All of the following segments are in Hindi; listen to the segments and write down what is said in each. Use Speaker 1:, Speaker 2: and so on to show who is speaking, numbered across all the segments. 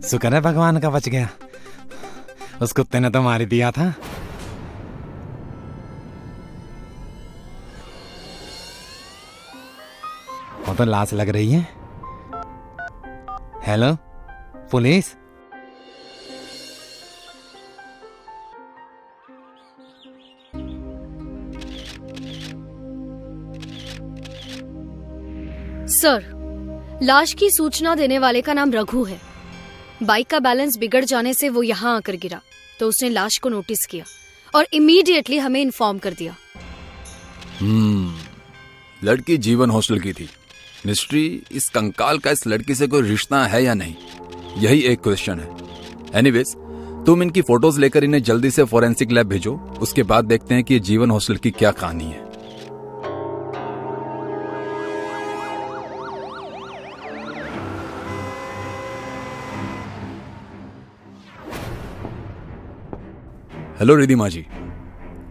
Speaker 1: शुक्र है भगवान का बच गया, उस कुत्ते ने तो मार ही दिया था। वो तो लाश लग रही है। Hello police.
Speaker 2: सर, लाश की सूचना देने वाले का नाम रघु है। बाइक का बैलेंस बिगड़ जाने से वो यहाँ आकर गिरा, तो उसने लाश को नोटिस किया और इमीडिएटली हमें इन्फॉर्म कर दिया।
Speaker 3: लड़की जीवन हॉस्टल की थी। मिस्ट्री, इस कंकाल का इस लड़की से कोई रिश्ता है या नहीं, यही एक क्वेश्चन है। एनीवेज, तुम इनकी फोटोज लेकर इन्हें जल्दी से फॉरेंसिक लैब भेजो, उसके बाद देखते हैं कि ये जीवन हॉस्टल की क्या कहानी है। हेलो रिधिमा जी,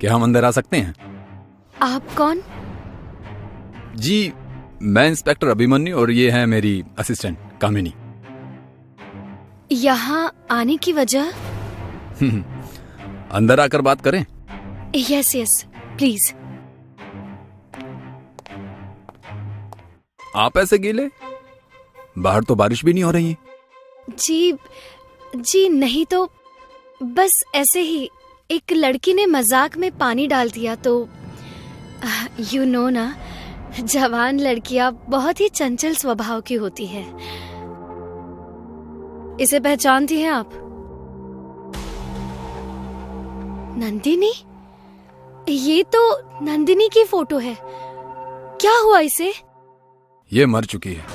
Speaker 3: क्या हम अंदर आ सकते हैं?
Speaker 2: आप कौन?
Speaker 3: जी, मैं इंस्पेक्टर अभिमन्यु और ये है मेरी असिस्टेंट कामिनी।
Speaker 2: यहाँ आने की वजह?
Speaker 3: अंदर आकर बात करें?
Speaker 2: Yes yes please.
Speaker 3: आप ऐसे गीले? बाहर तो बारिश भी नहीं हो रही है।
Speaker 2: जी नहीं, तो बस ऐसे ही एक लड़की ने मजाक में पानी डाल दिया, तो यू नो ना, जवान लड़कियां बहुत ही चंचल स्वभाव की होती है। इसे पहचानती हैं आप? नंदिनी? ये तो नंदिनी की फोटो है। क्या हुआ इसे?
Speaker 3: ये मर चुकी है।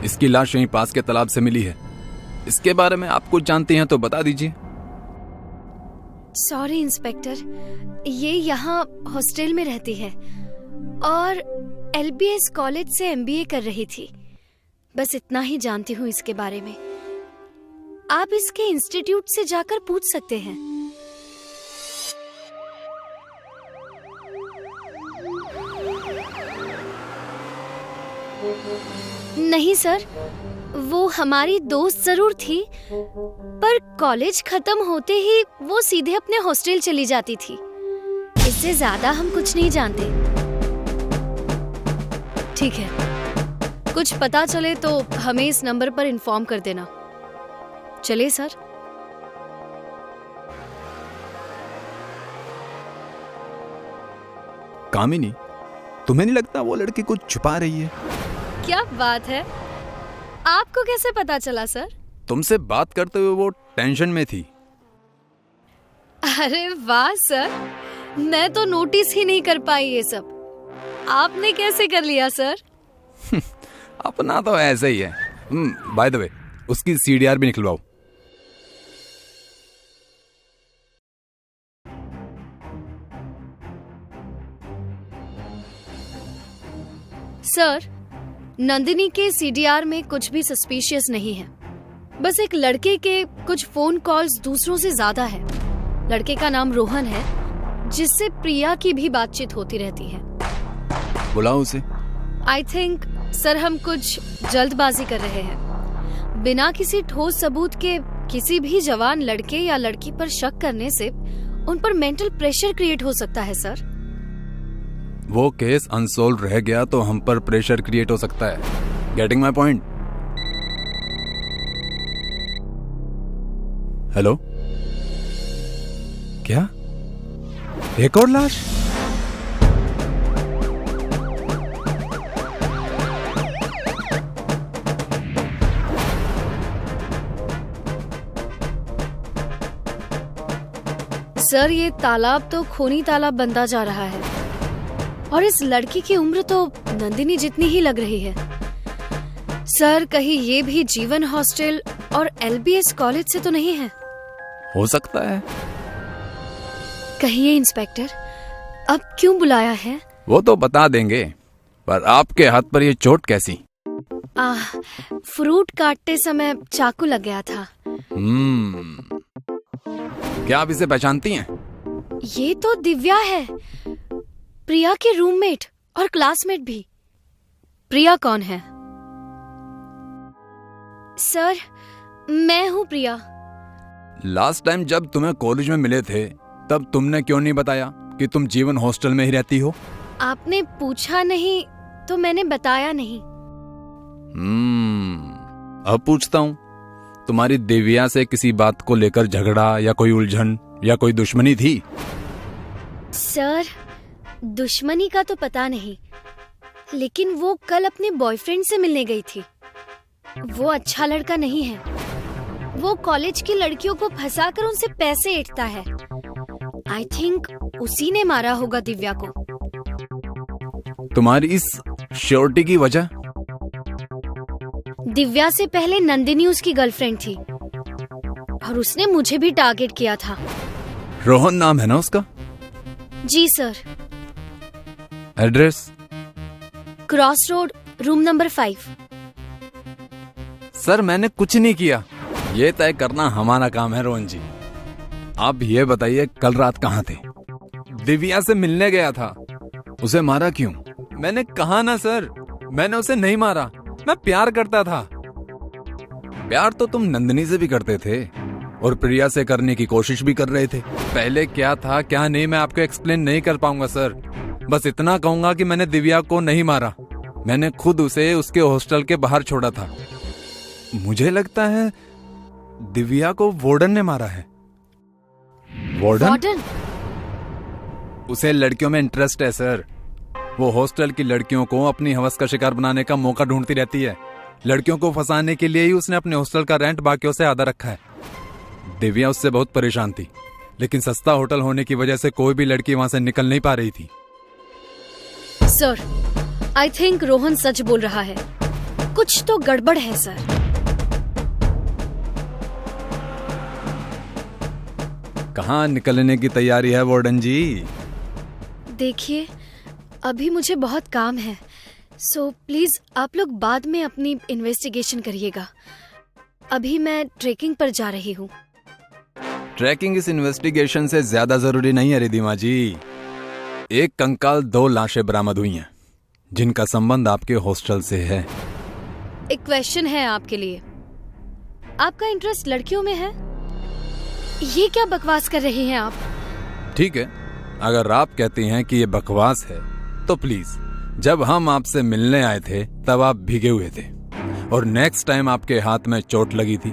Speaker 3: इसकी लाश यहीं पास के तालाब से मिली है। इसके बारे में आप कुछ जानते हैं तो बता दीजिए।
Speaker 2: सॉरी इंस्पेक्टर, ये यहाँ हॉस्टल में रहती है और LBS कॉलेज से MBA कर रही थी। बस इतना ही जानती हूँ इसके बारे में। आप इसके इंस्टीट्यूट से जाकर पूछ सकते हैं। नहीं सर, वो हमारी दोस्त जरूर थी, पर कॉलेज खत्म होते ही वो सीधे अपने हॉस्टल चली जाती थी। इससे ज्यादा हम कुछ नहीं जानते। ठीक है, कुछ पता चले तो हमें इस नंबर पर इन्फॉर्म कर देना। चलिए सर।
Speaker 3: कामिनी, तुम्हें नहीं लगता वो लड़की कुछ छुपा रही है?
Speaker 2: क्या बात है, आपको कैसे पता चला सर?
Speaker 3: तुमसे बात करते हुए वो टेंशन में थी।
Speaker 2: अरे वाह सर, मैं तो नोटिस ही नहीं कर पाई ये सब। आपने कैसे कर लिया सर?
Speaker 3: अपना तो ऐसे ही है। बाय द वे, उसकी CDR भी निकलवाओ।
Speaker 2: सर, नंदिनी के CDR में कुछ भी सस्पिशियस नहीं है। बस एक लड़के के कुछ फोन कॉल्स दूसरों से ज्यादा है। लड़के का नाम रोहन है, जिससे प्रिया की भी बातचीत होती रहती है।
Speaker 3: बुलाओ उसे।
Speaker 2: आई थिंक सर हम कुछ जल्दबाजी कर रहे हैं। बिना किसी ठोस सबूत के किसी भी जवान लड़के या लड़की पर शक करने से उन पर मेंटल प्रेशर क्रिएट हो सकता है सर।
Speaker 3: वो केस अनसोल्व रह गया तो हम पर प्रेशर क्रिएट हो सकता है। Getting my point? हेलो,
Speaker 1: क्या एक और लाश?
Speaker 2: सर, ये तालाब तो खूनी तालाब बनता जा रहा है और इस लड़की की उम्र तो नंदिनी जितनी ही लग रही है। सर, कहीं ये भी जीवन हॉस्टल और LBS कॉलेज से तो नहीं है?
Speaker 3: हो सकता है।
Speaker 2: कहिए इंस्पेक्टर, अब क्यों बुलाया है?
Speaker 3: वो तो बता देंगे, पर आपके हाथ पर ये चोट कैसी?
Speaker 2: फ्रूट काटते समय चाकू लग गया था।
Speaker 3: क्या आप इसे पहचानती हैं?
Speaker 2: ये तो दिव्या है, प्रिया के रूममेट और क्लासमेट भी। प्रिया कौन है? सर, मैं हूँ प्रिया।
Speaker 3: लास्ट टाइम जब तुम्हें कॉलेज में मिले थे तब तुमने क्यों नहीं बताया कि तुम जीवन हॉस्टल में ही रहती हो?
Speaker 2: आपने पूछा नहीं तो मैंने बताया नहीं।
Speaker 3: अब पूछता हूँ, तुम्हारी दिव्या से किसी बात को लेकर झगड़ा या कोई उलझन या कोई दुश्मनी थी?
Speaker 2: सर, दुश्मनी का तो पता नहीं, लेकिन वो कल अपने बॉयफ्रेंड से मिलने गई थी। वो अच्छा लड़का नहीं है। वो कॉलेज की लड़कियों को फंसाकर उनसे पैसे ऐंठता है। आई थिंक उसी ने मारा होगा दिव्या को।
Speaker 3: तुम्हारी इस श्योरिटी की वजह?
Speaker 2: दिव्या से पहले नंदिनी उसकी गर्लफ्रेंड थी और उसने मुझे भी टारगेट किया था।
Speaker 3: रोहन नाम है ना उसका?
Speaker 2: जी sir.
Speaker 3: Address?
Speaker 2: Cross road, room number 5।
Speaker 3: Sir, मैंने कुछ नहीं किया। ये तय करना हमारा काम है रोहन जी। आप ये बताइए, कल रात कहाँ थे? दिव्या से मिलने गया था। उसे मारा क्यों? मैंने कहा ना सर, मैंने उसे नहीं मारा। मैं प्यार करता था। प्यार तो तुम नंदिनी से भी करते थे और प्रिया से करने की कोशिश भी कर रहे थे। पहले क्या था क्या नहीं मैं आपको एक्सप्लेन नहीं कर पाऊंगा सर। बस इतना कहूंगा कि मैंने दिव्या को नहीं मारा। मैंने खुद उसे उसके हॉस्टल के बाहर छोड़ा था। मुझे लगता है दिव्या को वार्डन ने मारा है। वार्डन? उसे लड़कियों में इंटरेस्ट है सर। वो हॉस्टल की लड़कियों को अपनी हवस का शिकार बनाने का मौका ढूंढती रहती है। लड़कियों को फंसाने के लिए ही उसने अपने हॉस्टल का रेंट बाकियों से आधा रखा है। दिव्या उससे बहुत परेशान थी, लेकिन सस्ता होटल होने की वजह से कोई भी लड़की वहां से निकल नहीं पा रही थी।
Speaker 2: सर, आई थिंक रोहन सच बोल रहा है। कुछ तो गड़बड़ है सर।
Speaker 3: कहाँ निकलने की तैयारी है वार्डन जी?
Speaker 2: देखिए, अभी मुझे बहुत काम है, सो प्लीज आप लोग बाद में अपनी इन्वेस्टिगेशन करिएगा। अभी मैं ट्रेकिंग पर जा रही हूँ।
Speaker 3: ट्रैकिंग इस इन्वेस्टिगेशन से ज्यादा जरूरी नहीं है रिधिमा जी। एक कंकाल 2 लाशें बरामद हुई हैं जिनका संबंध आपके हॉस्टल से है।
Speaker 2: एक क्वेश्चन है आपके लिए। आपका इंटरेस्ट लड़कियों में है? ये क्या बकवास कर रही हैं आप?
Speaker 3: ठीक है, अगर आप कहती हैं कि ये बकवास है तो प्लीज, जब हम आपसे मिलने आए थे तब आप भीगे हुए थे और नेक्स्ट टाइम आपके हाथ में चोट लगी थी,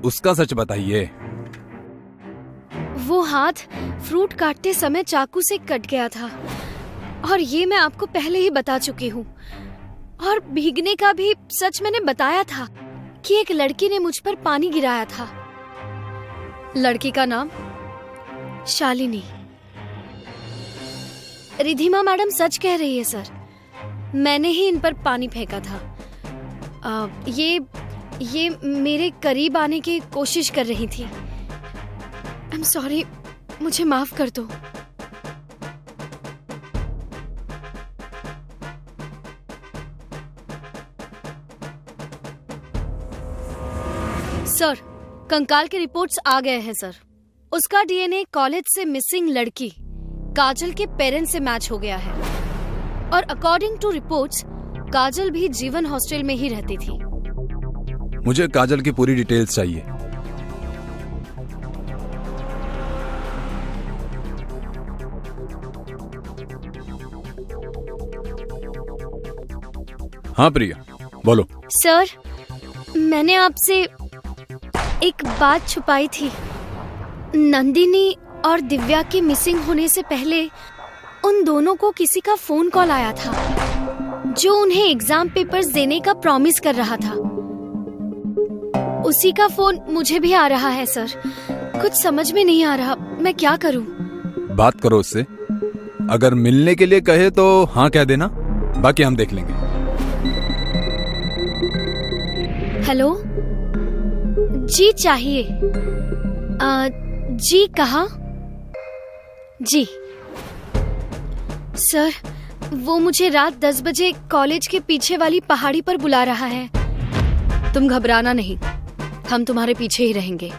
Speaker 3: उसका सच बताइए।
Speaker 2: वो हाथ फ्रूट काटते समय चाकू से कट गया था और ये मैं आपको पहले ही बता चुकी हूँ। और भीगने का भी सच मैंने बताया था कि एक लड़की ने मुझ पर पानी गिराया था। लड़की का नाम शालिनी। रिधिमा मैडम सच कह रही है सर, मैंने ही इन पर पानी फेंका था। ये मेरे करीब आने की कोशिश कर रही थी। आई एम सॉरी, मुझे माफ कर दो। सर, कंकाल के रिपोर्ट्स आ गए हैं सर। उसका डीएनए कॉलेज से मिसिंग लड़की काजल के पेरेंट्स से मैच हो गया है और अकॉर्डिंग टू रिपोर्ट्स काजल भी जीवन हॉस्टल में ही रहती थी।
Speaker 3: मुझे काजल की पूरी डिटेल्स चाहिए। हाँ प्रिया, बोलो।
Speaker 2: सर, मैंने आपसे एक बात छुपाई थी। नंदिनी और दिव्या के मिसिंग होने से पहले उन दोनों को किसी का फोन कॉल आया था जो उन्हें एग्जाम पेपर्स देने का प्रॉमिस कर रहा था। उसी का फोन मुझे भी आ रहा है सर। कुछ समझ में नहीं आ रहा, मैं क्या करूं?
Speaker 3: बात करो उससे। अगर मिलने के लिए कहे तो हाँ कह देना, बाकी हम देख लेंगे।
Speaker 2: हेलो जी, चाहिए? जी कहाँ? जी सर, वो मुझे रात 10 बजे कॉलेज के पीछे वाली पहाड़ी पर बुला रहा है। तुम घबराना नहीं, हम तुम्हारे पीछे ही रहेंगे।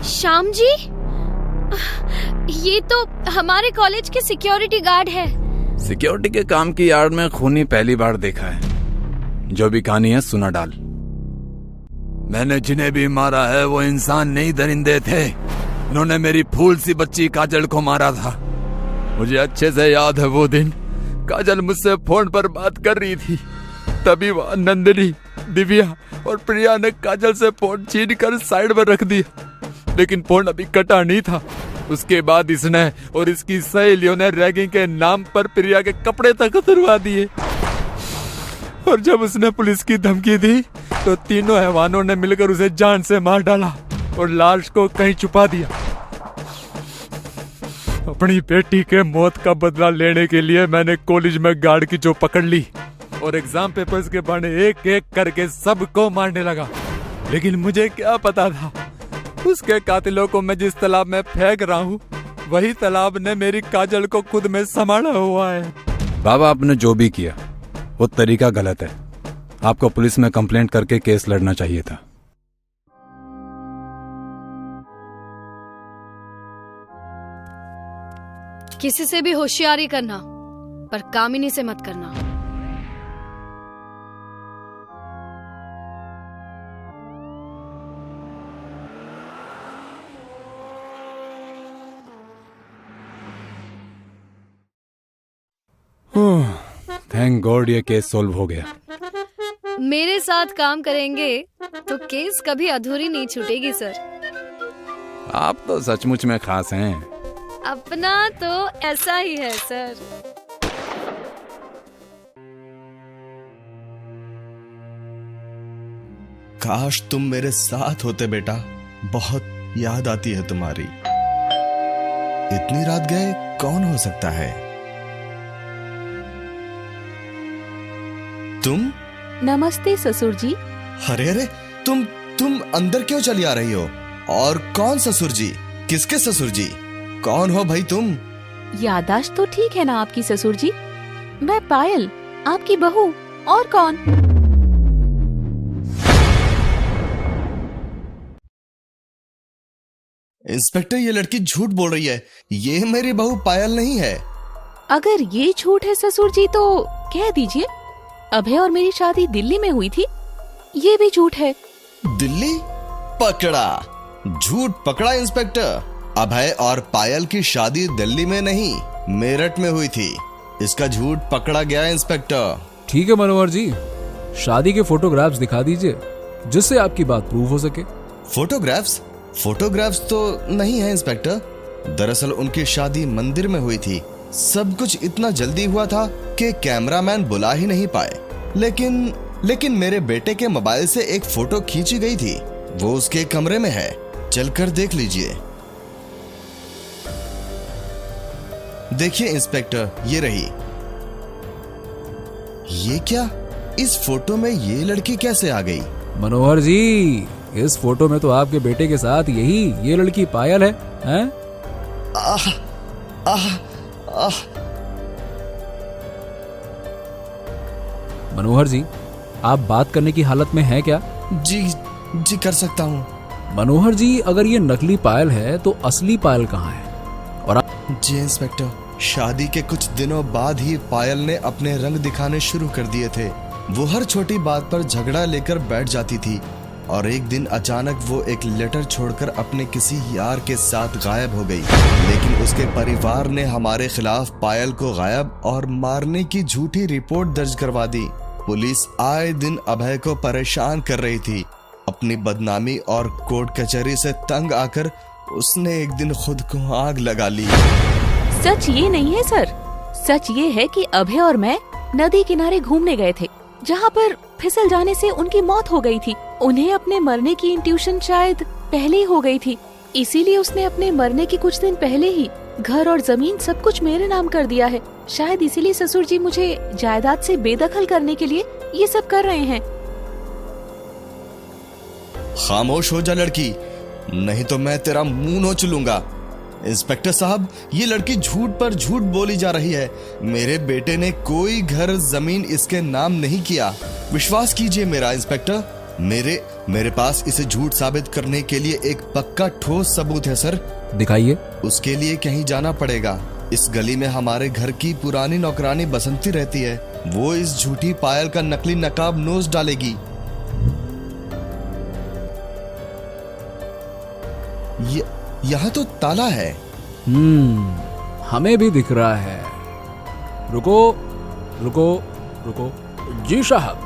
Speaker 2: श्याम जी, ये तो हमारे कॉलेज के सिक्योरिटी गार्ड है।
Speaker 3: सिक्योरिटी के काम की आड़ में खूनी पहली बार देखा है। जो भी कहानी है सुना डाल। मैंने जिन्हें भी मारा है वो इंसान नहीं, दरिंदे थे। उन्होंने मेरी फूल सी बच्ची काजल को मारा था। मुझे अच्छे से याद है वो दिन। काजल मुझसे फोन पर बात कर रही थी, तभी वह नंदिनी, दिव्या और प्रिया ने काजल से फोन छीन कर साइड में रख दिया, लेकिन फोन अभी कटा नहीं था। उसके बाद इसने और इसकी सहेलियों ने रैगिंग के नाम पर प्रिया के कपड़े तक उतरवा दिए। और जब उसने पुलिस की धमकी दी तो तीनों हैवानों ने मिलकर उसे जान से मार डाला और लाश को कहीं छुपा दिया। अपनी बेटी के मौत का बदला लेने के लिए मैंने कॉलेज में गार्ड की जो पकड़ ली और एग्जाम पेपर्स के बहाने एक एक करके सबको मारने लगा। लेकिन मुझे क्या पता था, उसके कातिलों को मैं जिस तालाब में फेंक रहा हूँ वही तालाब ने मेरी काजल को खुद में संभाला हुआ है। बाबा, आपने जो भी किया वो तरीका गलत है। आपको पुलिस में कंप्लेंट करके केस लड़ना चाहिए था।
Speaker 2: किसी से भी होशियारी करना, पर कामिनी से मत करना।
Speaker 3: थैंक गॉड ये केस सॉल्व हो गया।
Speaker 2: मेरे साथ काम करेंगे तो केस कभी अधूरी नहीं छूटेगी सर।
Speaker 3: आप तो सचमुच में खास हैं।
Speaker 2: अपना तो ऐसा ही है सर।
Speaker 4: काश तुम मेरे साथ होते बेटा, बहुत याद आती है तुम्हारी। इतनी रात गए कौन हो सकता है? तुम?
Speaker 5: नमस्ते ससुर जी।
Speaker 4: अरे अरे, तुम अंदर क्यों चली आ रही हो? और कौन ससुर जी? किसके ससुर जी? कौन हो भाई तुम?
Speaker 5: यादाश्त तो ठीक है ना आपकी ससुर जी? मैं पायल, आपकी बहू। और कौन?
Speaker 4: इंस्पेक्टर, ये लड़की झूठ बोल रही है। ये मेरी बहू पायल नहीं है।
Speaker 5: अगर ये झूठ है ससुर जी तो कह दीजिए, अभय और मेरी शादी दिल्ली में हुई थी। ये भी झूठ है।
Speaker 4: दिल्ली? पकड़ा, झूठ पकड़ा इंस्पेक्टर। अभय और पायल की शादी दिल्ली में नहीं, मेरठ में हुई थी। इसका झूठ पकड़ा गया इंस्पेक्टर।
Speaker 6: ठीक है मनोहर जी, शादी के फोटोग्राफ्स दिखा दीजिए जिससे आपकी बात प्रूव हो सके।
Speaker 4: फोटोग्राफ्स? फोटोग्राफ्स तो नहीं है इंस्पेक्टर। दरअसल उनकी शादी मंदिर में हुई थी। सब कुछ इतना जल्दी हुआ था कि कैमरामैन बुला ही नहीं पाए। लेकिन मेरे बेटे के मोबाइल से एक फोटो खींची गई थी, वो उसके कमरे में है। चलकर देख लीजिए। देखिए इंस्पेक्टर, ये रही। ये क्या? इस फोटो में ये लड़की कैसे आ गई?
Speaker 6: मनोहर जी, इस फोटो में तो आपके बेटे के साथ ये लड़की पायल है, हैं?
Speaker 4: आह, आह, आह।
Speaker 6: मनोहर जी, आप बात करने की हालत में हैं क्या?
Speaker 4: जी कर सकता हूँ।
Speaker 6: मनोहर जी, अगर ये नकली पायल है तो असली पायल कहाँ है? और
Speaker 4: जी इंस्पेक्टर, शादी के कुछ दिनों बाद ही पायल ने अपने रंग दिखाने शुरू कर दिए थे। वो हर छोटी बात पर झगड़ा लेकर बैठ जाती थी और एक दिन अचानक वो एक लेटर छोड़कर अपने किसी यार के साथ गायब हो गई। लेकिन उसके परिवार ने हमारे खिलाफ पायल को गायब और मारने की झूठी रिपोर्ट दर्ज करवा दी। पुलिस आए दिन अभय को परेशान कर रही थी। अपनी बदनामी और कोर्ट कचहरी से तंग आकर उसने एक दिन खुद को आग लगा ली।
Speaker 5: सच ये नहीं है सर। सच ये है कि अभय और मैं नदी किनारे घूमने गए थे, जहाँ पर फिसल जाने से उनकी मौत हो गई थी। उन्हें अपने मरने की इंट्यूशन शायद पहले ही हो गई थी। इसीलिए उसने अपने मरने के कुछ दिन पहले ही घर और जमीन सब कुछ मेरे नाम कर दिया है। शायद इसीलिए ससुर जी मुझे जायदाद से बेदखल करने के लिए ये सब कर रहे हैं।
Speaker 4: खामोश हो जा लड़की, नहीं तो मैं तेरा मुंह नोच लूंगा। इंस्पेक्टर साहब, ये लड़की झूठ पर झूठ बोली जा रही है। मेरे बेटे ने कोई घर जमीन इसके नाम नहीं किया। विश्वास कीजिए मेरा इंस्पेक्टर, मेरे पास इसे झूठ साबित करने के लिए एक पक्का ठोस सबूत है सर।
Speaker 6: दिखाइए।
Speaker 4: उसके लिए कहीं जाना पड़ेगा। इस गली में हमारे घर की पुरानी नौकरानी बसंती रहती है। वो इस झूठी पायल का नकली नकाब नोच डालेगी। यहाँ तो ताला है।
Speaker 6: हमें भी दिख रहा है। रुको रुको रुको। जी साहब,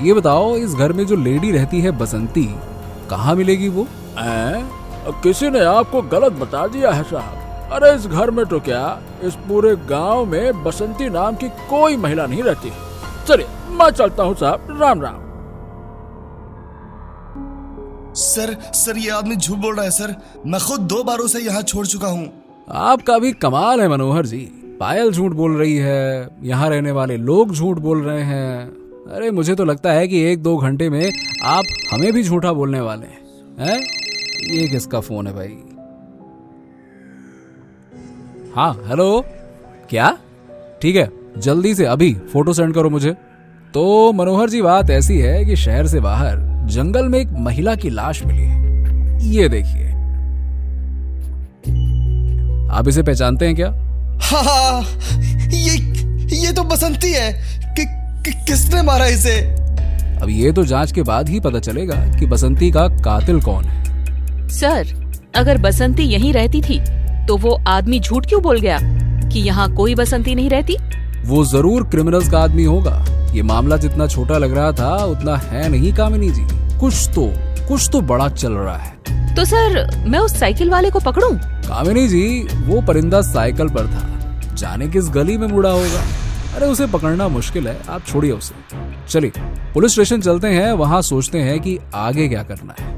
Speaker 6: ये बताओ इस घर में जो लेडी रहती है बसंती, कहाँ मिलेगी वो?
Speaker 7: किसी ने आपको गलत बता दिया है साहब। अरे इस घर में तो क्या, इस पूरे गांव में बसंती नाम की कोई महिला नहीं रहती। चलिए मैं चलता हूँ साहब, राम राम।
Speaker 4: सर ये आदमी झूठ बोल रहा है सर। मैं खुद 2 बार उसे यहाँ छोड़ चुका हूँ।
Speaker 6: आपका भी कमाल है मनोहर जी। पायल झूठ बोल रही है, यहाँ रहने वाले लोग झूठ बोल रहे हैं। अरे मुझे तो लगता है कि 1-2 घंटे में आप हमें भी झूठा बोलने वाले हैं। ये किसका फोन है भाई? हाँ हेलो, क्या? ठीक है, जल्दी से अभी फोटो सेंड करो मुझे। तो मनोहर जी, बात ऐसी है कि शहर से बाहर जंगल में एक महिला की लाश मिली है। ये देखिए, आप इसे पहचानते हैं क्या?
Speaker 4: हाँ, ये तो बसंती है। किसने मारा इसे?
Speaker 6: अब ये तो जांच के बाद ही पता चलेगा कि बसंती का कातिल कौन है।
Speaker 5: सर, अगर बसंती यहीं रहती थी तो वो आदमी झूठ क्यों बोल गया कि यहाँ कोई बसंती नहीं रहती?
Speaker 6: वो जरूर क्रिमिनल्स का आदमी होगा। ये मामला जितना छोटा लग रहा था उतना है नहीं कामिनी जी। कुछ तो बड़ा चल रहा है।
Speaker 5: तो सर, मैं उस साइकिल वाले को पकड़ूं?
Speaker 6: कामिनी जी, वो परिंदा साइकिल पर था, जाने किस गली में मुड़ा होगा। अरे उसे पकड़ना मुश्किल है, आप छोड़िए उसे। चलिए पुलिस स्टेशन चलते हैं, वहां सोचते हैं कि आगे क्या करना है।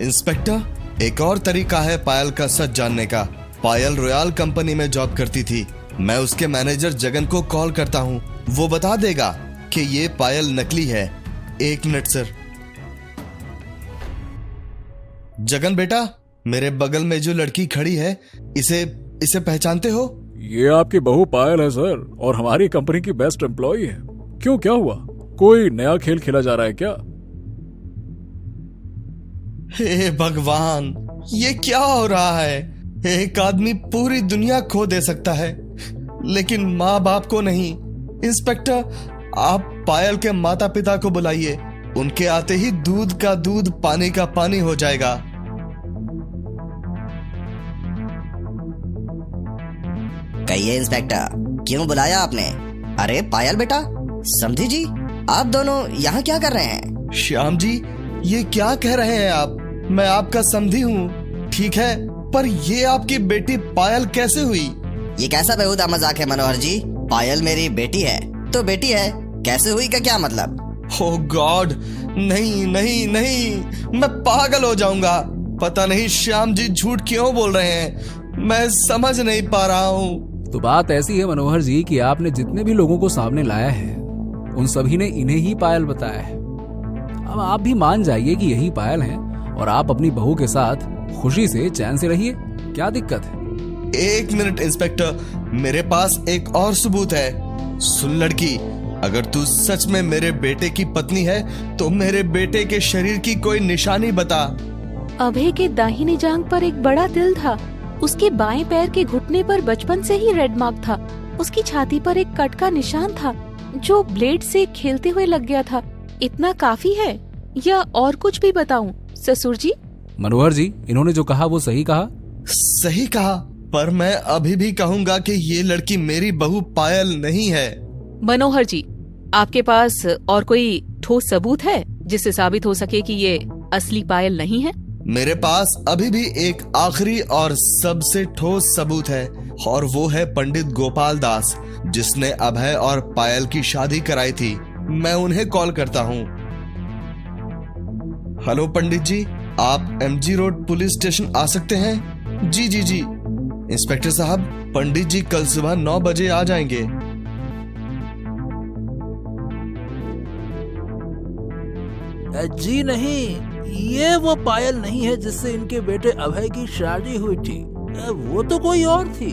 Speaker 4: इंस्पेक्टर, एक और तरीका है पायल का सच जानने का। पायल रॉयल कंपनी में जॉब करती थी। मैं उसके मैनेजर जगन को कॉल करता हूँ, वो बता देगा कि ये पायल नकली है। 1 मिनट सर। जगन बेटा, मेरे बगल में जो लड़की खड़ी है, इसे पहचानते हो?
Speaker 7: ये आपकी बहू पायल है सर, और हमारी कंपनी की बेस्ट एम्प्लॉई है। क्यों, क्या हुआ? कोई नया खेल खेला जा रहा है क्या?
Speaker 4: हे भगवान, ये क्या हो रहा है? एक आदमी पूरी दुनिया खो दे सकता है, लेकिन माँ बाप को नहीं। इंस्पेक्टर, आप पायल के माता पिता को बुलाइए। उनके आते ही दूध का दूध, पानी का पानी हो जाएगा।
Speaker 8: कहिए इंस्पेक्टर, क्यों बुलाया आपने? अरे पायल बेटा, समधी जी, आप दोनों यहाँ क्या कर रहे हैं?
Speaker 4: श्याम जी, ये क्या कह रहे हैं आप? मैं आपका समधी हूँ, ठीक है, पर ये आपकी बेटी पायल कैसे हुई?
Speaker 8: ये कैसा बेहुदा मजाक है मनोहर जी? पायल मेरी बेटी है तो बेटी है, कैसे हुई का क्या मतलब?
Speaker 4: ओह गॉड, नहीं नहीं नहीं, मैं पागल हो जाऊंगा। पता नहीं श्याम जी झूठ क्यों बोल रहे हैं, मैं समझ नहीं पा रहा हूँ।
Speaker 6: तो बात ऐसी है मनोहर जी कि आपने जितने भी लोगों को सामने लाया है, उन सभी ने इन्हें ही पायल बताया है। अब आप भी मान जाइए कि यही पायल है, और आप अपनी बहू के साथ खुशी से चैन से रहिए। क्या दिक्कत है?
Speaker 4: 1 मिनट इंस्पेक्टर, मेरे पास एक और सबूत है। सुन लड़की, अगर तू सच में मेरे बेटे की पत्नी है तो मेरे बेटे के शरीर की कोई निशानी बता।
Speaker 5: अभय के दाहिनी जांघ पर एक बड़ा तिल था। उसके बाएं पैर के घुटने पर बचपन से ही रेड मार्क था। उसकी छाती पर एक कट का निशान था जो ब्लेड से खेलते हुए लग गया था। इतना काफी है या और कुछ भी बताऊं ससुर जी?
Speaker 6: मनोहर जी, इन्होंने जो कहा वो सही कहा?
Speaker 4: सही कहा, पर मैं अभी भी कहूंगा कि ये लड़की मेरी बहू पायल नहीं है।
Speaker 5: मनोहर जी, आपके पास और कोई ठोस सबूत है जिससे साबित हो सके कि ये असली पायल नहीं है?
Speaker 4: मेरे पास अभी भी एक आखिरी और सबसे ठोस सबूत है, और वो है पंडित गोपाल दास, जिसने अभय और पायल की शादी कराई थी। मैं उन्हें कॉल करता हूँ। हेलो पंडित जी, आप एमजी रोड पुलिस स्टेशन आ सकते हैं? जी जी जी। इंस्पेक्टर साहब, पंडित जी कल सुबह 9 बजे आ जाएंगे।
Speaker 7: जी नहीं, ये वो पायल नहीं है जिससे इनके बेटे अभय की शादी हुई थी। वो तो कोई और थी।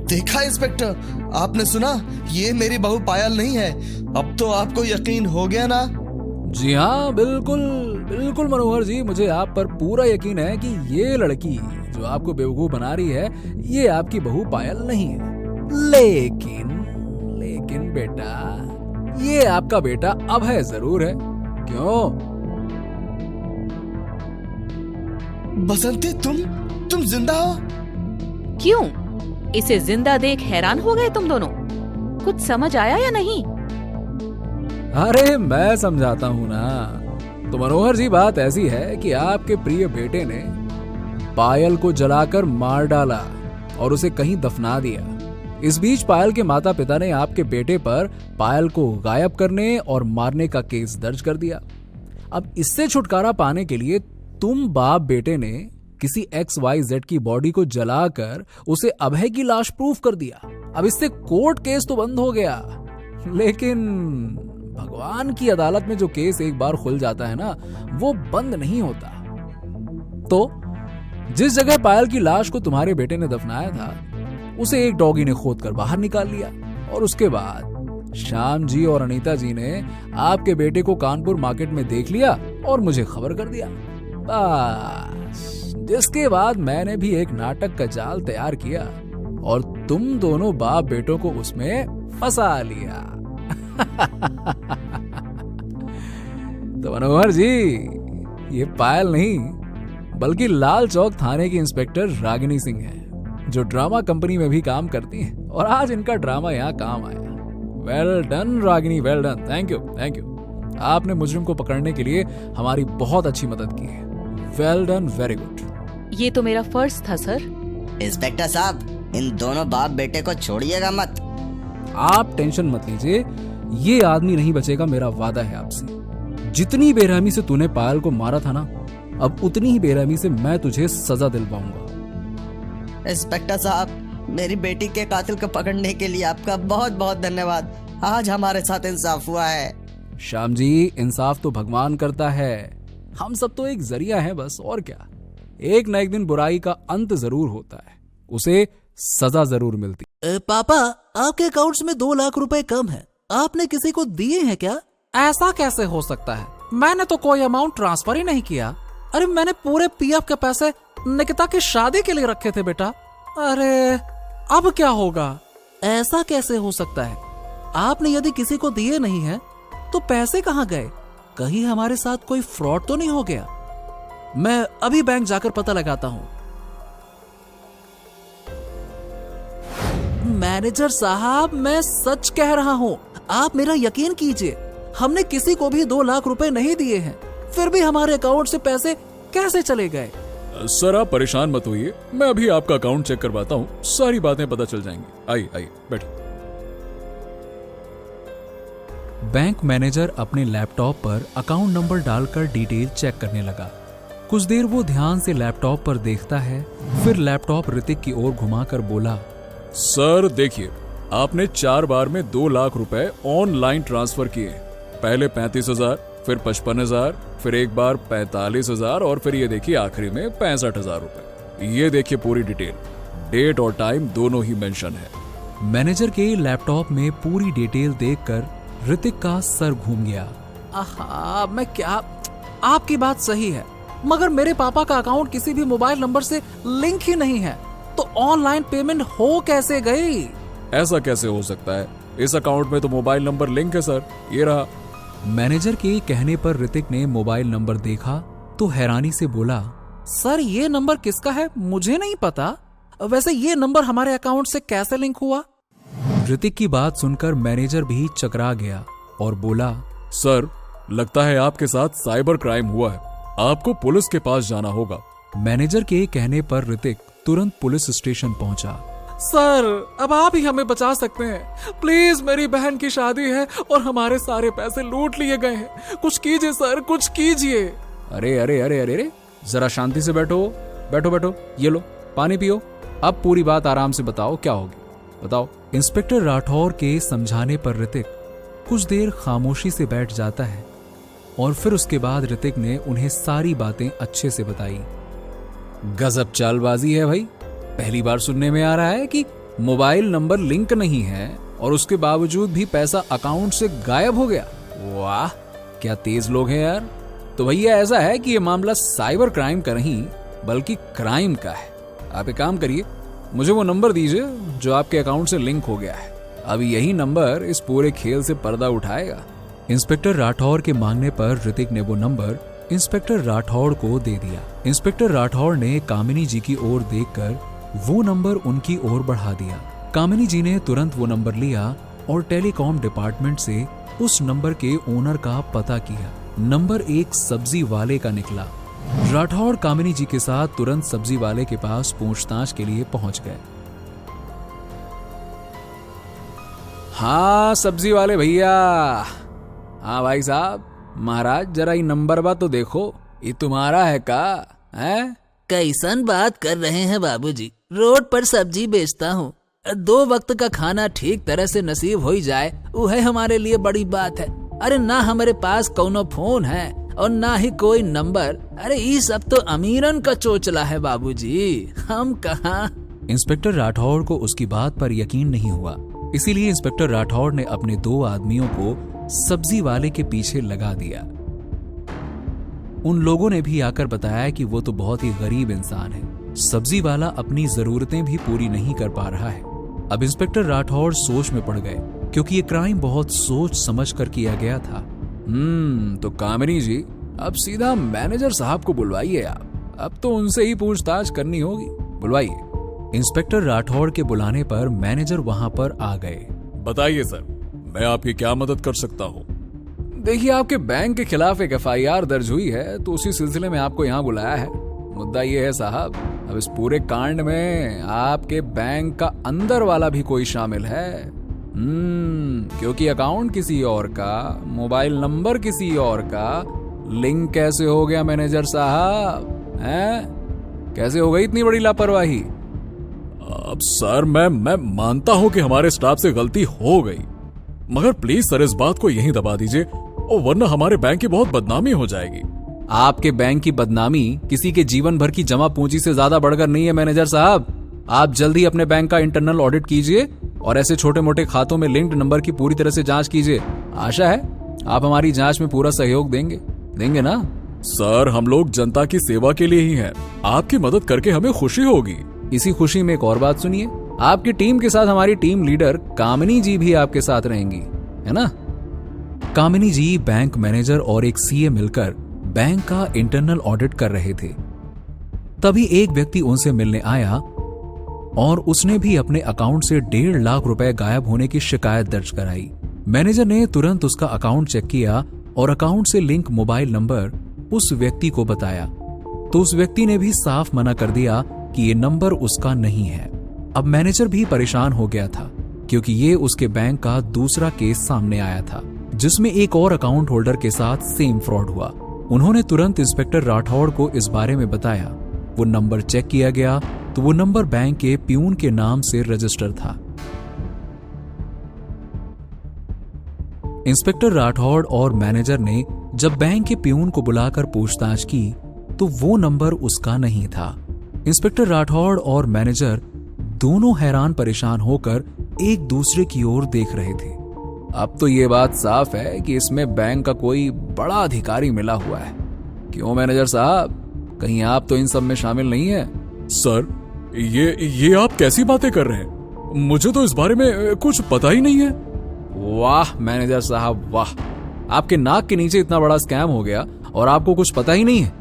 Speaker 4: देखा इंस्पेक्टर, आपने सुना, ये मेरी बहू पायल नहीं है। अब तो आपको यकीन हो गया ना?
Speaker 6: जी हाँ, बिल्कुल बिल्कुल मनोहर जी, मुझे आप पर पूरा यकीन है कि ये लड़की जो आपको बेवकूफ बना रही है, ये आपकी बहू पायल नहीं है। लेकिन बेटा, ये आपका बेटा अभय जरूर है। क्यों?
Speaker 4: बसंती, तुम जिंदा हो?
Speaker 5: क्यों? इसे जिंदा देख हैरान हो गए तुम दोनों? कुछ समझ आया या नहीं?
Speaker 6: अरे मैं समझाता हूँ ना। तो मनोहर जी, बात ऐसी है कि आपके प्रिय बेटे ने पायल को जलाकर मार डाला और उसे कहीं दफना दिया। इस बीच पायल के माता पिता ने आपके बेटे पर पायल को गायब करने और मारने का केस दर्ज कर दिया। अब इससे छुटकारा पाने के लिए तुम बाप बेटे ने किसी XYZ की बॉडी को जलाकर उसे अभय की लाश प्रूफ कर दिया। अब इससे कोर्ट केस तो बंद हो गया, लेकिन भगवान की अदालत में जो केस एक बार खुल जाता है ना, वो बंद नहीं होता। तो जिस जगह पायल की लाश को तुम्हारे बेटे ने दफनाया था, उसे एक डॉगी ने खोद कर बाहर निकाल लिया और उसके बाद श्याम जी और अनीता जी ने आपके बेटे को कानपुर मार्केट में देख लिया और मुझे खबर कर दिया। बस, जिसके बाद मैंने भी एक नाटक का जाल तैयार किया और तुम दोनों बाप बेटों को उसमें फंसा लिया। तो मनोहर जी, ये पायल नहीं बल्कि लाल चौक थाने की इंस्पेक्टर रागिनी सिंह है, जो ड्रामा कंपनी में भी काम करती हैं और आज इनका ड्रामा यहाँ काम आया। Well done Ragini, well done. Thank you. आपने मुजरिम को पकड़ने के लिए हमारी बहुत अच्छी मदद की है। Well done, very good.
Speaker 5: ये तो मेरा फर्ज था सर।
Speaker 8: इंस्पेक्टर साहब, इन दोनों बाप बेटे को छोड़िएगा मत।
Speaker 6: आप टेंशन मत लीजिए, ये आदमी नहीं बचेगा, मेरा वादा है आपसे। जितनी बेरहमी से तूने पायल को मारा था ना, अब उतनी ही बेरहमी से मैं तुझे सजा दिलवाऊंगा।
Speaker 8: इंस्पेक्टर साहब, मेरी बेटी के कातिल को पकड़ने के लिए आपका बहुत बहुत धन्यवाद। आज हमारे साथ इंसाफ हुआ है।
Speaker 6: श्याम जी, इंसाफ तो भगवान करता है, हम सब तो एक जरिया है बस, और क्या। एक न एक दिन बुराई का अंत जरूर होता है, उसे सजा जरूर मिलती।
Speaker 7: पापा, आपके अकाउंट्स में 2 लाख रुपए कम है। आपने किसी को दिए हैं क्या?
Speaker 9: ऐसा कैसे हो सकता है? मैंने तो कोई अमाउंट ट्रांसफर ही नहीं किया। अरे मैंने पूरे PF के पैसे निकिता की शादी के लिए रखे थे बेटा। अरे अब क्या होगा?
Speaker 7: ऐसा कैसे हो सकता है? आपने यदि किसी को दिए नहीं है तो पैसे कहाँ गए? कहीं हमारे साथ कोई फ्रॉड तो नहीं हो गया? मैं अभी बैंक जाकर पता लगाता हूँ। मैनेजर साहब, मैं सच कह रहा हूँ, आप मेरा यकीन कीजिए। हमने किसी को भी 2 लाख रुपए नहीं दिए हैं, फिर भी हमारे अकाउंट से पैसे कैसे चले गए?
Speaker 3: सर, आप परेशान मत होइए, मैं अभी आपका अकाउंट चेक करवाता हूँ, सारी बातें पता चल जाएंगी। आइए बैठिए।
Speaker 6: बैंक मैनेजर अपने लैपटॉप पर अकाउंट नंबर डालकर डिटेल चेक करने लगा। कुछ देर वो ध्यान से लैपटॉप पर देखता है, फिर लैपटॉप ऋतिक की ओर घुमाकर बोला,
Speaker 3: सर देखिए, आपने 4 बार में 2 लाख रुपए ऑनलाइन ट्रांसफर किए। पहले 35,000, फिर 55,000, फिर एक बार 45,000 और फिर ये देखिए आखिरी में 65,000 रुपए। ये देखिए पूरी डिटेल, डेट और टाइम दोनों ही मेंशन है।
Speaker 6: मैनेजर के लैपटॉप में पूरी डिटेल देखकर ऋतिक का सर घूम गया।
Speaker 9: आहा, मैं क्या, आपकी बात सही है, मगर मेरे पापा का अकाउंट किसी भी मोबाइल नंबर से लिंक ही नहीं है, तो ऑनलाइन पेमेंट हो कैसे गई?
Speaker 3: ऐसा कैसे हो सकता है? इस अकाउंट में तो मोबाइल नंबर लिंक है सर, ये रहा।
Speaker 6: मैनेजर के कहने पर ऋतिक ने मोबाइल नंबर देखा तो हैरानी से बोला,
Speaker 9: सर ये नंबर किसका है? मुझे नहीं पता। वैसे ये नंबर हमारे अकाउंट से कैसे लिंक हुआ?
Speaker 6: ऋतिक की बात सुनकर मैनेजर भी चकरा गया और बोला,
Speaker 3: सर लगता है आपके साथ साइबर क्राइम हुआ है, आपको पुलिस के पास जाना होगा।
Speaker 6: मैनेजर के कहने पर ऋतिक तुरंत पुलिस स्टेशन पहुंचा।
Speaker 9: सर अब आप ही हमें बचा सकते हैं। प्लीज, मेरी बहन की शादी है और हमारे सारे पैसे लूट लिए गए हैं। कुछ कीजिए सर, कुछ कीजिए।
Speaker 6: अरे अरे अरे अरे अरे, जरा शांति से बैठो, बैठो बैठो, ये लो पानी पियो। अब पूरी बात आराम से बताओ, क्या होगी बताओ। इंस्पेक्टर राठौर के समझाने पर ऋतिक कुछ देर खामोशी से बैठ जाता है और फिर उसके बाद ऋतिक ने उन्हें सारी बातें अच्छे से बताई। गजब चालबाजी है भाई, पहली बार सुनने में आ रहा है कि मोबाइल नंबर लिंक नहीं है और उसके बावजूद भी पैसा अकाउंट से गायब हो गया। वाह, क्या तेज लोग हैं यार। तो भैया ऐसा है कि ये मामला साइबर क्राइम का नहीं बल्कि क्राइम का है। आप एक काम करिए, मुझे वो नंबर दीजिए जो आपके अकाउंट से लिंक हो गया है। अब यही नंबर इस पूरे खेल से पर्दा उठाएगा। इंस्पेक्टर राठौर के मांगने पर ऋतिक ने वो नंबर इंस्पेक्टर राठौर को दे दिया। इंस्पेक्टर राठौर ने कामिनी जी की ओर देखकर वो नंबर उनकी ओर बढ़ा दिया। कामिनी जी ने तुरंत वो नंबर लिया और टेलीकॉम डिपार्टमेंट से उस नंबर के ओनर का पता किया। नंबर एक सब्जी वाले का निकला। राठौर कामिनी जी के साथ तुरंत सब्जी वाले के पास पूछताछ के लिए पहुंच गए। हाँ सब्जी वाले भैया, हाँ भाई साहब, महाराज जरा ये नंबर बा तो देखो, ये तुम्हारा है का? है
Speaker 10: कैसन बात कर रहे हैं बाबूजी, रोड पर सब्जी बेचता हूँ। 2 वक्त का खाना ठीक तरह से नसीब हो ही जाए, वो है हमारे लिए बड़ी बात है। अरे ना हमारे पास कोनो फोन है और ना ही कोई नंबर। अरे ये सब तो अमीरन का चोचला है बाबूजी, हम कहाँ।
Speaker 6: इंस्पेक्टर राठौर को उसकी बात पर यकीन नहीं हुआ, इसीलिए इंस्पेक्टर राठौर ने अपने 2 आदमियों को सब्जी वाले के पीछे लगा दिया। उन लोगों ने भी आकर बताया कि वो तो बहुत ही गरीब इंसान है, सब्जी वाला अपनी जरूरतें भी पूरी नहीं कर पा रहा है। अब इंस्पेक्टर राठौर सोच में पड़ गए क्योंकि ये क्राइम बहुत सोच समझ कर किया गया था। तो कामिनी जी, अब सीधा मैनेजर साहब को बुलवाइए आप, अब तो उनसे ही पूछताछ करनी होगी, बुलवाइए। इंस्पेक्टर राठौर के बुलाने पर मैनेजर वहां पर आ गए।
Speaker 7: बताइए सर, मैं आपकी क्या मदद कर सकता हूँ?
Speaker 6: देखिए, आपके बैंक के खिलाफ एक FIR दर्ज हुई है, तो उसी सिलसिले में आपको यहाँ बुलाया है। मुद्दा ये है साहब, अब इस पूरे कांड में आपके बैंक का अंदर वाला भी कोई शामिल है। क्योंकि अकाउंट किसी और का, मोबाइल नंबर किसी और का, लिंक कैसे हो गया मैनेजर साहब? हैं? कैसे हो गई इतनी बड़ी लापरवाही?
Speaker 7: अब सर मैं मानता हूँ कि हमारे स्टाफ से गलती हो गई, मगर प्लीज सर इस बात को यहीं दबा दीजिए, और वरना हमारे बैंक की बहुत बदनामी हो जाएगी।
Speaker 6: आपके बैंक की बदनामी किसी के जीवन भर की जमा पूंजी से ज्यादा बढ़कर नहीं है मैनेजर साहब। आप जल्दी अपने बैंक का इंटरनल ऑडिट कीजिए और ऐसे छोटे मोटे खातों में लिंक्ड नंबर की पूरी तरह से जांच कीजिए। आशा है आप हमारी जांच में पूरा सहयोग देंगे ना?
Speaker 7: सर, हम लोग जनता की सेवा के लिए ही हैं, आपकी मदद करके हमें खुशी होगी।
Speaker 6: इसी खुशी में एक और बात सुनिए, आपकी टीम के साथ हमारी टीम लीडर कामिनी जी भी आपके साथ रहेंगी, है ना? कामिनी जी, बैंक मैनेजर और एक CA मिलकर बैंक का इंटरनल ऑडिट कर रहे थे। तभी एक व्यक्ति उनसे मिलने आया और उसने भी अपने अकाउंट से 1.5 लाख रुपए गायब होने की शिकायत दर्ज कराई। मैनेजर ने तुरंत उसका अकाउंट चेक किया और अकाउंट से लिंक मोबाइल नंबर उस व्यक्ति को बताया, तो उस व्यक्ति ने भी साफ मना कर दिया कि ये नंबर उसका नहीं है। अब मैनेजर भी परेशान हो गया था क्योंकि ये उसके बैंक का दूसरा केस सामने आया था जिसमें एक और अकाउंट होल्डर के साथ सेम फ्रॉड हुआ। उन्होंने तुरंत इंस्पेक्टर राठौड़ को इस बारे में बताया। वो नंबर चेक किया गया तो वो नंबर बैंक के प्यून के नाम से रजिस्टर था। इंस्पेक्टर राठौड़ और मैनेजर ने जब बैंक के प्यून को बुलाकर पूछताछ की तो वो नंबर उसका नहीं था। इंस्पेक्टर राठौड़ और मैनेजर दोनों हैरान परेशान होकर एक दूसरे की ओर देख रहे थे। अब तो ये बात साफ है कि इसमें बैंक का कोई बड़ा अधिकारी मिला हुआ है। क्यों मैनेजर साहब, कहीं आप तो इन सब में शामिल नहीं है?
Speaker 7: सर, ये आप कैसी बातें कर रहे हैं? मुझे तो इस बारे में कुछ पता ही नहीं है।
Speaker 6: वाह मैनेजर साहब वाह, आपके नाक के नीचे इतना बड़ा स्कैम हो गया और आपको कुछ पता ही नहीं है।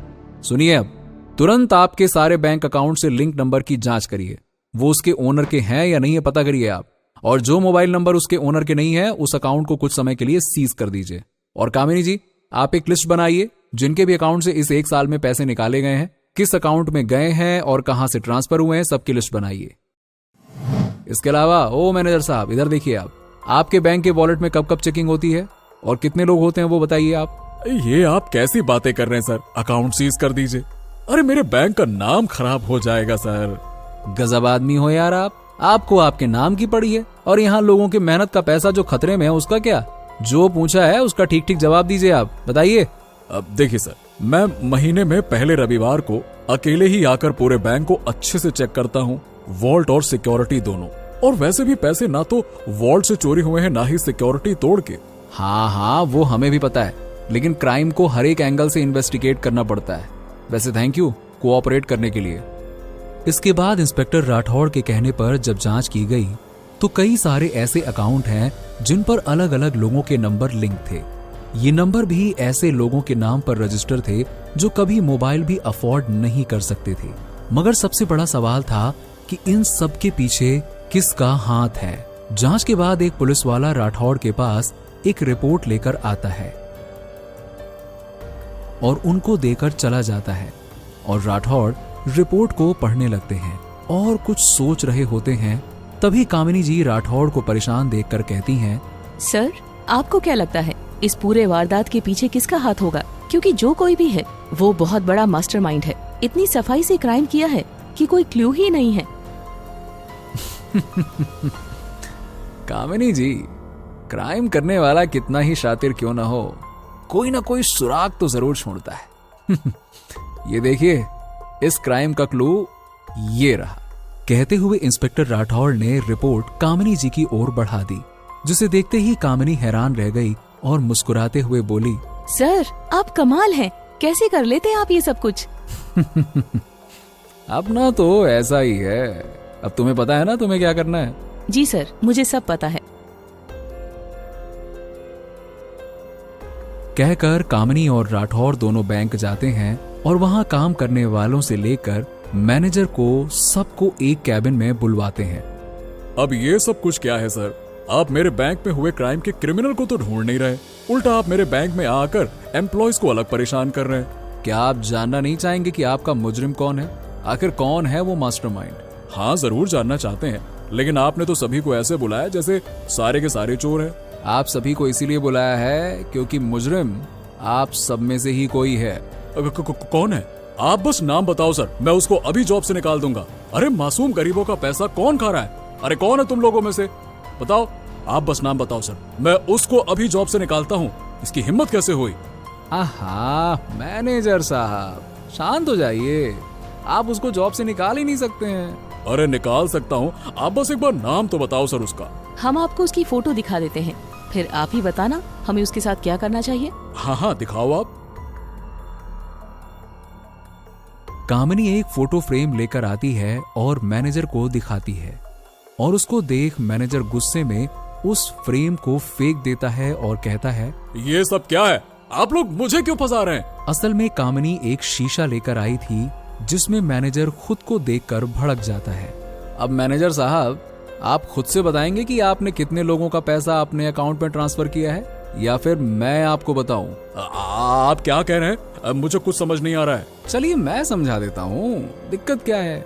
Speaker 6: सुनिए, अब तुरंत आपके सारे बैंक अकाउंट से लिंक नंबर की जांच करिए, वो उसके ओनर के हैं या नहीं है पता करिए आप, और जो मोबाइल नंबर उसके ओनर के नहीं है उस अकाउंट को कुछ समय के लिए सीज कर दीजिए। और कामिनी जी, आप एक लिस्ट बनाइए जिनके भी अकाउंट से इस 1 साल में पैसे निकाले गए हैं, किस अकाउंट में गए हैं और कहां से ट्रांसफर हुए हैं, सबकी लिस्ट बनाइए। इसके अलावा ओ मैनेजर साहब, इधर देखिए आप, आपके बैंक के वॉलेट में कब कब चेकिंग होती है और कितने लोग होते हैं वो बताइए आप।
Speaker 7: ये आप कैसी बातें कर रहे हैं सर? अकाउंट सीज कर दीजिए। अरे मेरे बैंक का नाम खराब हो जाएगा सर।
Speaker 6: गजब आदमी हो यार आप, आपको आपके नाम की पड़ी है और यहाँ लोगों की मेहनत का पैसा जो खतरे में है उसका क्या? जो पूछा है उसका ठीक ठीक जवाब दीजिए आप, बताइए।
Speaker 7: अब देखिए सर, मैं महीने में पहले रविवार को अकेले ही आकर पूरे बैंक को अच्छे से चेक करता हूँ, वॉल्ट और सिक्योरिटी दोनों। और वैसे भी पैसे ना तो वॉल्ट से चोरी हुए हैं ना ही सिक्योरिटी तोड़ के।
Speaker 6: हाँ, वो हमें भी पता है, लेकिन क्राइम को हर एक एंगल से इन्वेस्टिगेट करना पड़ता है। वैसे थैंक यू कोऑपरेट करने के लिए। इसके बाद इंस्पेक्टर राठौड़ के कहने पर जब जांच की गई तो कई सारे ऐसे अकाउंट हैं जिन पर अलग अलग लोगों के नंबर लिंक थे। ये नंबर भी ऐसे लोगों के नाम पर रजिस्टर थे जो कभी मोबाइल भी अफोर्ड नहीं कर सकते थे। मगर सबसे बड़ा सवाल था कि इन सब के पीछे किसका हाथ है। जांच के बाद एक पुलिस वाला राठौड़ के पास एक रिपोर्ट लेकर आता है और उनको देकर चला जाता है और राठौड़ रिपोर्ट को पढ़ने लगते हैं और कुछ सोच रहे होते हैं। तभी कामिनी जी राठौड़ को परेशान देखकर कहती हैं,
Speaker 5: सर, आपको क्या लगता है इस पूरे वारदात के पीछे किसका हाथ होगा? क्योंकि जो कोई भी है वो बहुत बड़ा मास्टरमाइंड है। इतनी सफाई से क्राइम किया है कि कोई क्लू ही नहीं है।
Speaker 6: कामिनी जी, क्राइम करने वाला कितना ही शातिर क्यों ना हो, कोई ना कोई सुराग तो जरूर छोड़ता है। ये देखिए, इस क्राइम का क्लू ये रहा। कहते हुए इंस्पेक्टर राठौड़ ने रिपोर्ट कामिनी जी की ओर बढ़ा दी, जिसे देखते ही कामिनी हैरान रह गई और मुस्कुराते हुए बोली,
Speaker 5: सर, आप कमाल हैं, कैसे कर लेते हैं आप ये सब कुछ?
Speaker 6: अपना तो ऐसा ही है। अब तुम्हें पता है ना तुम्हें क्या करना है।
Speaker 5: जी सर, मुझे सब पता है।
Speaker 6: कहकर कामिनी और राठौड़ दोनों बैंक जाते हैं और वहां काम करने वालों से लेकर मैनेजर को सबको एक कैबिन में बुलवाते हैं।
Speaker 7: अब ये सब कुछ क्या है सर? आप मेरे बैंक में हुए क्राइम के क्रिमिनल को तो ढूंढ नहीं रहे, उल्टा आप मेरे बैंक में आकर एम्प्लॉयज को अलग परेशान कर रहे हैं।
Speaker 6: क्या आप जानना नहीं चाहेंगे कि आपका मुजरिम कौन है? आखिर कौन है वो मास्टरमाइंड?
Speaker 7: हाँ, जरूर जानना चाहते हैं, लेकिन आपने तो सभी को ऐसे बुलाया जैसे सारे के सारे चोर हैं।
Speaker 6: आप सभी को इसीलिए बुलाया है क्योंकि मुजरिम आप सब में से ही कोई है।
Speaker 7: कौन है? आप बस नाम बताओ सर, मैं उसको अभी जॉब से निकाल दूंगा। अरे मासूम गरीबों का पैसा कौन खा रहा है? अरे कौन है तुम लोगों में से? बताओ, आप बस नाम बताओ सर, मैं उसको अभी जॉब से निकालता हूँ। इसकी हिम्मत कैसे हुई?
Speaker 6: आहा, मैनेजर साहब शांत हो जाइए, आप उसको जॉब से निकाल ही नहीं सकते हैं।
Speaker 7: अरे निकाल सकता हूँ, आप बस एक बार नाम तो बताओ सर उसका।
Speaker 5: हम आपको उसकी फोटो दिखा देते हैं, फिर आप ही बताना हमें उसके साथ क्या करना चाहिए।
Speaker 7: हाँ, दिखाओ आप।
Speaker 6: कामिनी एक फोटो फ्रेम लेकर आती है और मैनेजर को दिखाती है और उसको देख मैनेजर गुस्से में उस फ्रेम को फेंक देता है और कहता है,
Speaker 7: ये सब क्या है? आप लोग मुझे क्यों फंसा रहे हैं?
Speaker 6: असल में कामिनी एक शीशा लेकर आई थी जिसमें मैनेजर खुद को देखकर भड़क जाता है। अब मैनेजर साहब, आप खुद से बताएंगे कि आपने कितने लोगों का पैसा अपने अकाउंट में ट्रांसफर किया है या फिर मैं आपको बताऊं?
Speaker 7: आप क्या कह रहे हैं? मुझे कुछ समझ नहीं आ रहा है।
Speaker 6: चलिए मैं समझा देता हूँ, दिक्कत क्या है।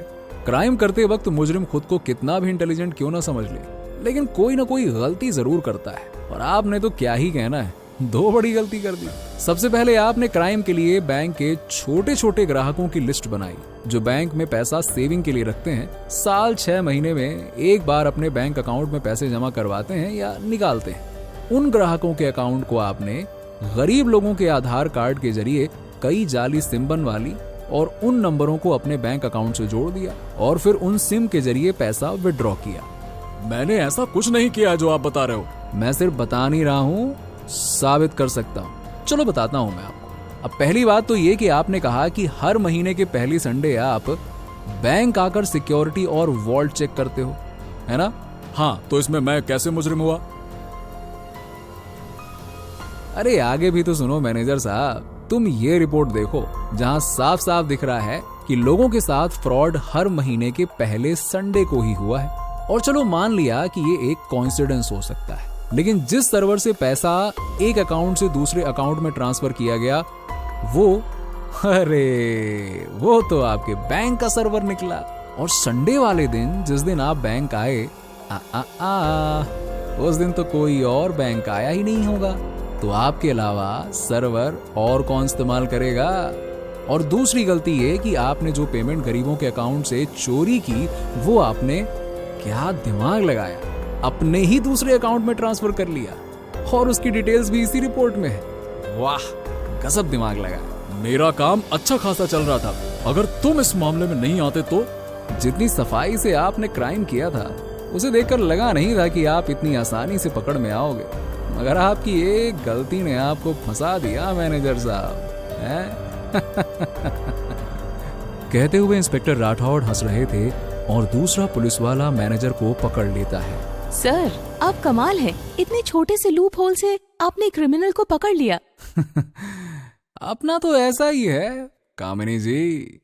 Speaker 6: क्राइम करते वक्त मुजरिम खुद को कितना भी इंटेलिजेंट क्यों ना समझ ले, लेकिन कोई ना कोई गलती जरूर करता है। और आपने तो क्या ही कहना है, 2 बड़ी गलती कर दी। सबसे पहले आपने क्राइम के लिए बैंक के छोटे छोटे ग्राहकों की लिस्ट बनाई जो बैंक में पैसा सेविंग के लिए रखते हैं, साल 6 महीने में एक बार अपने बैंक अकाउंट में पैसे जमा करवाते हैं या निकालते हैं। उन ग्राहकों के अकाउंट को आपने गरीब लोगों के आधार कार्ड के जरिए कई जाली सिम बनवा ली और उन नंबरों को अपने बैंक अकाउंट से जोड़ दिया और फिर उन सिम के जरिए पैसा विड्रॉ किया।
Speaker 7: मैंने ऐसा कुछ नहीं किया जो आप बता रहे हो।
Speaker 6: मैं सिर्फ बता नहीं रहा हूँ, साबित कर सकता हूँ। चलो बताता हूँ मैं आपको। अब पहली बात तो ये कि आपने कहा कि हर महीने के पहली संडे आप बैंक आकर सिक्योरिटी और वॉल्ट चेक करते हो, है ना?
Speaker 7: हाँ, तो इसमें मैं कैसे मुजरिम हुआ?
Speaker 6: अरे आगे भी तो सुनो मैनेजर साहब, तुम ये रिपोर्ट देखो जहां साफ साफ दिख रहा है कि लोगों के साथ फ्रॉड हर महीने के पहले संडे को ही हुआ है। और चलो मान लिया कि ये एक कोइंसिडेंस हो सकता है, लेकिन जिस सर्वर से पैसा एक अकाउंट से दूसरे अकाउंट में ट्रांसफर किया गया वो तो आपके बैंक का सर्वर निकला। और संडे वाले दिन जिस दिन आप बैंक आए उस दिन तो कोई और बैंक आया ही नहीं होगा, तो आपके अलावा सर्वर और कौन इस्तेमाल करेगा? और दूसरी गलती ये कि आपने जो पेमेंट गरीबों के अकाउंट से चोरी की, वो आपने क्या दिमाग लगाया, अपने ही दूसरे अकाउंट में ट्रांसफर कर लिया, और उसकी डिटेल्स भी इसी रिपोर्ट में है। वाह, गजब दिमाग लगाया।
Speaker 7: मेरा काम अच्छा खासा चल रहा था, अगर तुम इस मामले में नहीं आते तो।
Speaker 6: जितनी सफाई से आपने क्राइम किया था, उसे देखकर लगा नहीं था कि आप इतनी आसानी से पकड़ में आओगे, मगर आपकी एक गलती ने आपको फंसा दिया मैनेजर साहब, हैं? कहते हुए इंस्पेक्टर राठौड़ हंस रहे थे और दूसरा पुलिस वाला मैनेजर को पकड़ लेता है।
Speaker 5: सर, आप कमाल है, इतने छोटे से लूप होल से आपने क्रिमिनल को पकड़ लिया।
Speaker 6: अपना तो ऐसा ही है कामिनी जी।